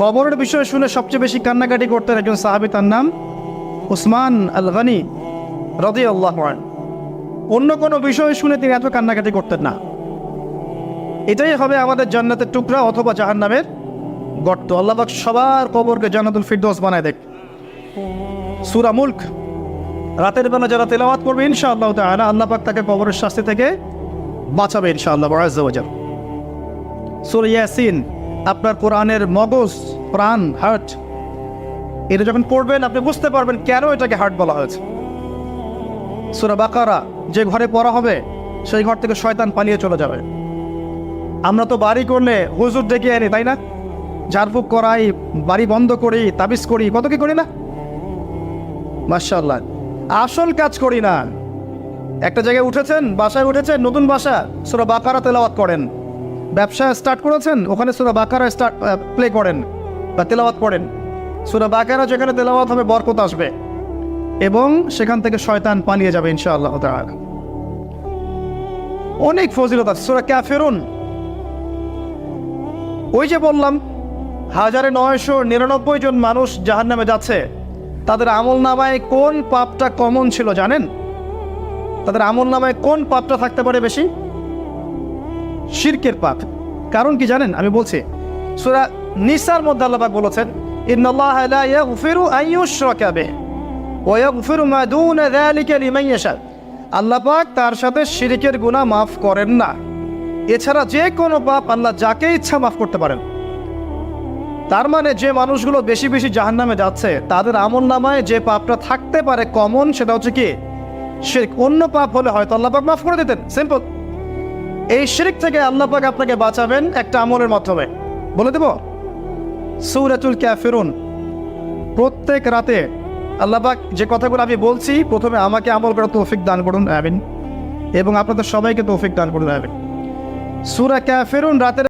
কবরের বিষয় শুনে সবচেয়ে বেশি কান্নাকাটি করতেন একজন সাহাবী, তার নাম উসমান আল গনি রাদিয়াল্লাহু আনহু। অন্য কোনো বিষয় শুনে তিনি এত কান্নাকাটি করতেন না। এটাই হবে আমাদের জান্নাতের টুকরা অথবা জাহান্নামের গর্ত। আল্লাহ পাক সবার কবরকে জান্নাতুল ফিরদৌস বানায় দেখ। সূরা মুলক রাতের বেলা যারা তেলাওয়াত করবে ইনশাআল্লাহ তাআলা আল্লাহ পাক তাকে কবরের শাস্তি থেকে বাঁচাবে ইনশাআল্লাহ আযজা ওয়া জাল। সূরা ইয়াসিন আপনার কোরআনের মগজ, প্রাণ, হার্ট, এটা যখন পড়বেন আপনি বুঝতে পারবেন কেন এটাকে হার্ট বলা হয়েছে। সূরা বাকারা যে ঘরে পড়া হবে সেই ঘর থেকে শয়তান পালিয়ে চলে যাবে। আমরা তো বাড়ি করলে হুজুর ডেকে আনি, তাই না? ঝাড়ফুঁক করাই, বাড়ি বন্ধ করি, তাবিজ করি, কত কি করি না? মাশাআল্লাহ, আসল কাজ করি না। একটা জায়গায় উঠেছেন, বাসায় উঠেছেন, নতুন বাসা, সূরা বাকারা তেলাওয়াত করেন। ব্যবসা স্টার্ট করেছেন, ওখানে সূরা বাকারা প্লে করেন বা তেলাওয়াত করেন। সূরা বাকারা যেখানে তেলাওয়াত হবে বরকত আসবে এবং সেখান থেকে শয়তান পালিয়ে যাবে ইনশাআল্লাহ তাআলা। অনেক ফজিলত আছে। সূরা কাফিরুন, ওই যে বললাম 1999 জন মানুষ জাহান্নামে যাচ্ছে, তাদের আমল নামায় কোন পাপটা কমন ছিল জানেন? তাদের আমল নামায় কোন পাপটা থাকতে পারে বেশি? শিরকের পাপ। কারণ কি জানেন? আমি বলছি, সূরা নিসার মধ্যে আল্লাহ পাক বলেছেন, ইন্নাল্লাহা লা ইয়াগফিরু আন ইউশরাকা বিহি ওয়া ইয়াগফিরু মা দুনা যালিকা লিমান ইয়াশা। আল্লাহ পাক তার সাথে শিরকের গুনাহ মাফ করেন না, এছাড়া যে কোনো পাপ আল্লাহ যাকে ইচ্ছা মাফ করতে পারেন। তার মানে যে মানুষগুলো বেশি বেশি জাহান্নামে যাচ্ছে তাদের আমল নামায় যে পাপটা থাকতে পারে কমন, সেটা হচ্ছে কি? শিরক। অন্য পাপ হলে হয়তো আল্লাহ পাক মাফ করে দিতেন, সিম্পল। এই শিরক থেকে আল্লাহ পাক আপনাকে বাঁচাবেন একটা আমলের মাধ্যমে। বলে দেব, সূরাতুল কাফিরুন প্রত্যেক রাতে আল্লাহ পাক যে কথাগুলো আমি বলছি, প্রথমে আমাকে আমল করার তৌফিক দান করুন, আমিন, এবং আপনাদের সবাইকে তৌফিক দান করুন, আমিন। সূরা কাফিরুন রাতের